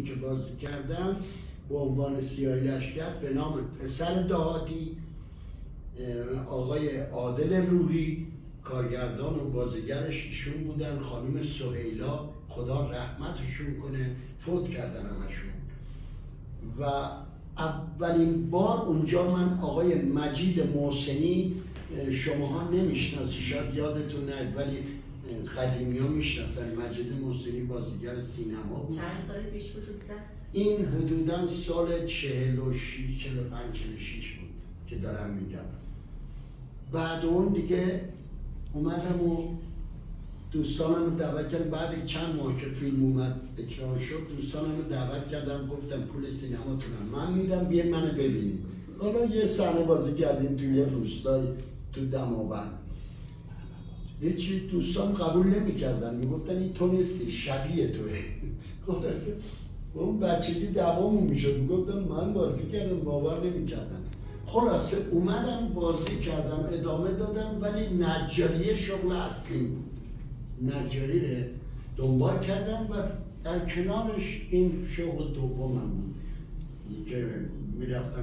که بازی کردم به عنوان سیاه لشکر به نام پسر دهاتی آقای عادل روحی، کارگردان و بازیگرش ایشون بودن، خانم سهیلا خدا رحمتشون کنه، فوت کردن همشون. و اولین بار اونجا من آقای مجید محسنی، شماها نمیشناسی شاید یادتون نیاد ولی قدیمی ها میشناسن، مجید محسنی بازیگر سینما بود. چند سال پیش بود حدودا؟ این حدودا سال 46 45 46 بود که دارم میگم. بعد اون دیگه اومدم و دوستانم دعوت کردم، بعد چند ماه که فیلم اومد اکران شد دوستانم دعوت کردم، گفتم پول سینماتونم من میدم بیا منو ببینید. حالا یه صحنه بازی کردیم توی یه روستای تو دماوند. هیچی دوستان قبول نمی‌کردن، میگفتن این تو نیستی، شبیه توه. خلاصه اون بچگی دعوامون میشد، میگفتم من بازی کردم، باور نمی‌کردن. خلاصه اومدم بازی کردم، ادامه دادم، ولی نجاریه شغل اصلیم بود. نجاری رو دنبال کردم و در کنارش این شغل دومم بود که میرفتم